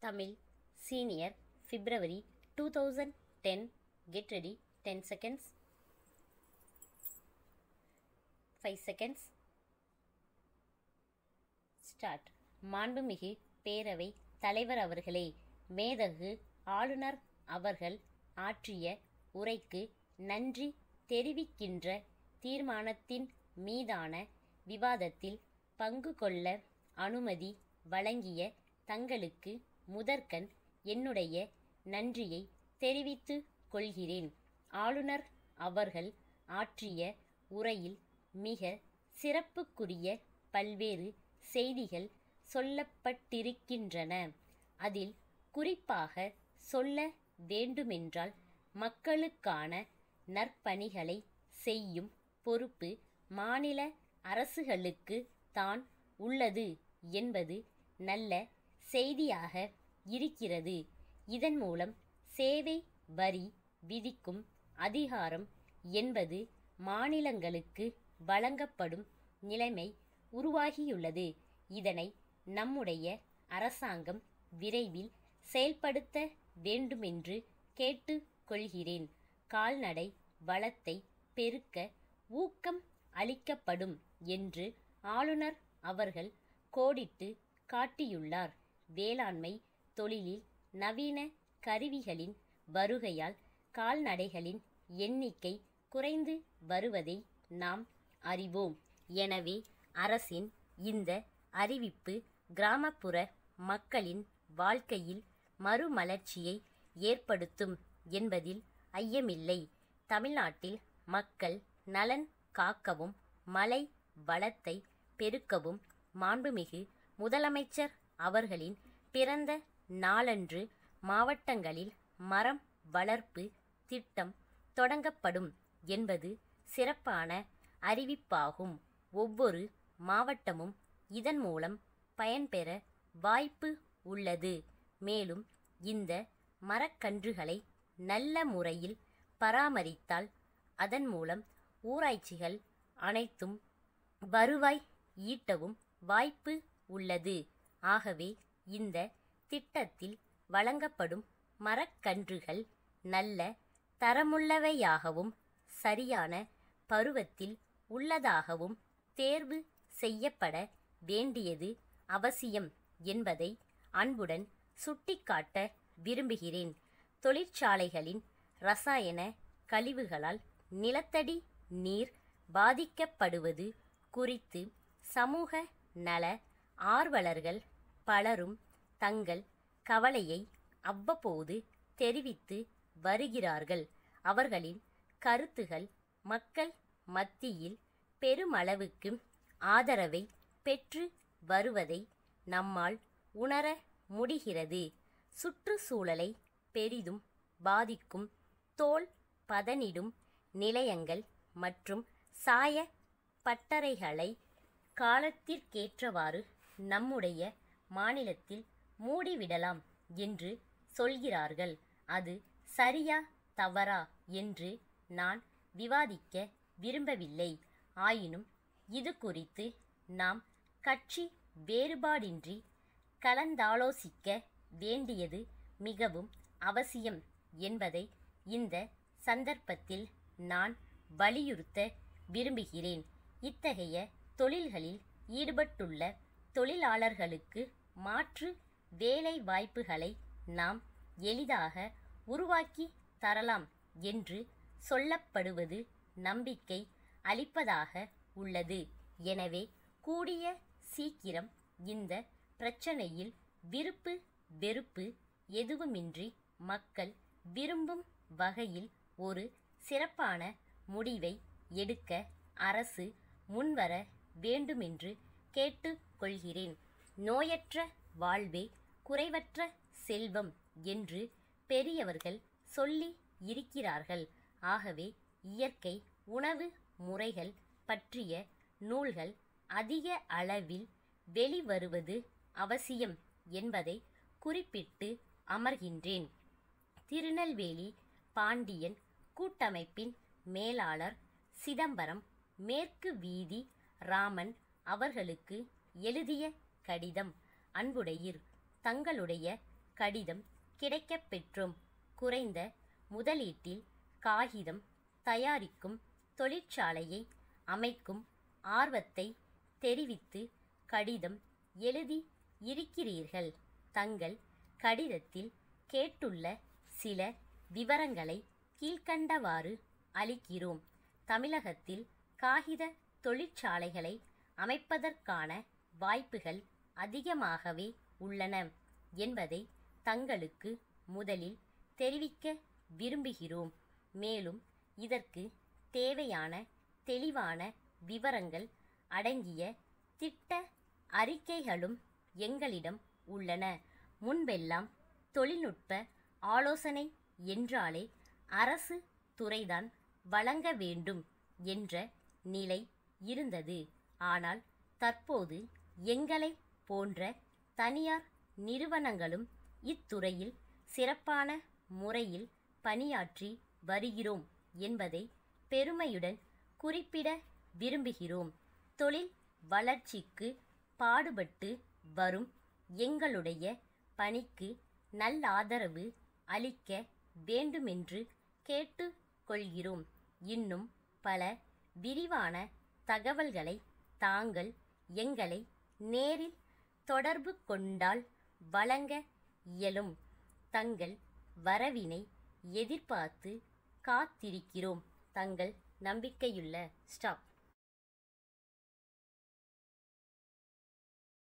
Tamil Senior February 2010. Get ready. 10 seconds. 5 seconds. Start. மாண்புமிகு பேரவை தலைவர் அவர்களே, மேதகு ஆளுநர் அவர்கள் ஆற்றிய உரைக்கு நன்றி தெரிவிக்கின்ற தீர்மானத்தின் மீதான விவாதத்தில் பங்கு கொள்ள அனுமதி வழங்கிய தங்களுக்கு முதற்கண் என்னுடைய நன்றியை தெரிவித்துக் கொள்கிறேன். ஆளுநர் அவர்கள் ஆற்றிய உரையில் மிக சிறப்புக்குரிய பல்வேறு செய்திகள் சொல்லப்பட்டிருக்கின்றன. அதில் குறிப்பாக சொல்ல வேண்டுமென்றால், மக்களுக்கான நற்பணிகளை செய்யும் பொறுப்பு மாநில அரசுகளுக்கு தான் உள்ளது என்பது நல்ல செய்தியாக இருக்கிறது. இதன் மூலம் சேவை வரி விதிக்கும் அதிகாரம் என்பது மாநிலங்களுக்கு வழங்கப்படும் நிலைமை உருவாகியுள்ளது. இதனை நம்முடைய அரசாங்கம் விரைவில் செயல்படுத்த வேண்டுமென்று கேட்டுக் கொள்கிறேன். கால்நடை வளத்தை பெருக்க ஊக்கம் அளிக்கப்படும் என்று ஆளுநர் அவர்கள் கோடிட்டு காட்டியுள்ளார். வேளாண்மை தொழிலில் நவீன கருவிகளின் வருகையால் கால்நடைகளின் எண்ணிக்கை குறைந்து வருவதை நாம் அறிவோம். எனவே அரசின் இந்த அறிவிப்பு கிராமப்புற மக்களின் வாழ்க்கையில் மறுமலர்ச்சியை ஏற்படுத்தும் என்பதில் ஐயமில்லை. தமிழ்நாட்டில் மக்கள் நலன் காக்கவும் மழை வளத்தை பெருக்கவும் மாண்புமிகு முதலமைச்சர் அவர்களின் பிறந்த நாளன்று மாவட்டங்களில் மரம் வளர்ப்பு திட்டம் தொடங்கப்படும் என்பது சிறப்பான அறிவிப்பாகும். ஒவ்வொரு மாவட்டமும் இதன் மூலம் பயன்பெற வாய்ப்பு உள்ளது. மேலும் இந்த மரக்கன்றுகளை நல்ல முறையில் பராமரித்தால் அதன் மூலம் ஊராட்சிகள் அனைத்தும் வருவாய் ஈட்டவும் வாய்ப்பு உள்ளது. ஆகவே இந்த திட்டத்தில் வழங்கப்படும் மரக்கன்றுகள் நல்ல தரமுள்ளவையாகவும் சரியான பருவத்தில் உள்ளதாகவும் தேர்வு செய்யப்பட வேண்டியது அவசியம் என்பதை அன்புடன் சுட்டிக்காட்ட விரும்புகிறேன். தொழிற்சாலைகளின் ரசாயன கழிவுகளால் நிலத்தடி நீர் பாதிக்கப்படுவது குறித்து சமூக நல ஆர்வலர்கள் பலரும் தங்கள் கவலையை அவ்வப்போது தெரிவித்து வருகிறார்கள். அவர்களின் கருத்துகள் மக்கள் மத்தியில் பெருமளவுக்கு ஆதரவை பெற்று வருவதை நம்மால் உணர முடிகிறது. சுற்றுச்சூழலை பெரிதும் பாதிக்கும் தோல் பதனிடும் நிலையங்கள் மற்றும் சாய பட்டறைகளை காலத்திற்கேற்றவாறு நம்முடைய மாநிலத்தில் மூடிவிடலாம் என்று சொல்கிறார்கள். அது சரியா தவறா என்று நான் விவாதிக்க விரும்பவில்லை. ஆயினும் இது குறித்து நாம் கட்சி வேறுபாடின்றி கலந்தாலோசிக்க வேண்டியது மிகவும் அவசியம் என்பதை இந்த சந்தர்ப்பத்தில் நான் வலியுறுத்த விரும்புகிறேன். இத்தகைய தொழில்களில் ஈடுபட்டுள்ள தொழிலாளர்களுக்கு மாற்று வேலை வாய்ப்புகளை நாம் எளிதாக உருவாக்கி தரலாம் என்று சொல்லப்படுவது நம்பிக்கை அளிப்பதாக உள்ளது. எனவே கூடிய சீக்கிரம் இந்த பிரச்சனையில் விருப்பு வெறுப்பு எதுவுமின்றி மக்கள் விரும்பும் வகையில் ஒரு சிறப்பான முடிவை எடுக்க அரசு முன்வர வேண்டுமென்று கேட்டுக் கொள்கிறேன். நோயற்ற வாழ்வே குறைவற்ற செல்வம் என்று பெரியவர்கள் சொல்லி இருக்கிறார்கள். ஆகவே இயற்கை உணவு முறைகள் பற்றிய நூல்கள் அதிக அளவில் வெளிவருவது அவசியம் என்பதை குறிப்பிட்டு அமர்கின்றேன். திருநெல்வேலி பாண்டியன் கூட்டமைப்பின் மேலாளர் சிதம்பரம் மேற்கு வீதி ராமன் அவர்களுக்கு எழுதிய கடிதம். அன்புடையீர், தங்களுடைய கடிதம் கிடைக்கப் பெற்றோம். குறைந்த முதலீட்டில் காகிதம் தயாரிக்கும் தொழிற்சாலையை அமைக்கும் ஆர்வத்தை தெரிவித்து கடிதம் எழுதி இருக்கிறீர்கள். தங்கள் கடிதத்தில் கேட்டுள்ள சில விவரங்களை கீழ்க்கண்டவாறு அளிக்கிறோம். தமிழகத்தில் காகித தொழிற்சாலைகளை அமைப்பதற்கான வாய்ப்புகள் அதிகமாகவே உள்ளன என்பதை தங்களுக்கு முதலில் தெரிவிக்க விரும்புகிறோம். மேலும் இதற்கு தேவையான தெளிவான விவரங்கள் அடங்கிய திட்ட அறிக்கைகளும் எங்களிடம் உள்ளன. முன்பெல்லாம் தொழில்நுட்ப ஆலோசனை என்றாலே அரசு துறைதான் வழங்க வேண்டும் என்ற நிலை இருந்தது. ஆனால் தற்போது எங்களை போன்ற தனியார் நிறுவனங்களும் இத்துறையில் சிறப்பான முறையில் பணியாற்றி வருகிறோம் என்பதை பெருமையுடன் குறிப்பிட விரும்புகிறோம். தொழில் வளர்ச்சிக்கு பாடுபட்டு வரும் எங்களுடைய பணிக்கு நல்லாதரவு அளிக்க வேண்டுமென்று கேட்டுக் கொள்கிறோம். இன்னும் பல விரிவான தகவல்களை தாங்கள் எங்களை நேரில் தொடர்பு கொண்டால் வழங்க இயலும். தங்கள் வரவினை எதிர்பார்த்து காத்திருக்கிறோம். தங்கள் நம்பிக்கையுள்ள ஸ்டாஃப்.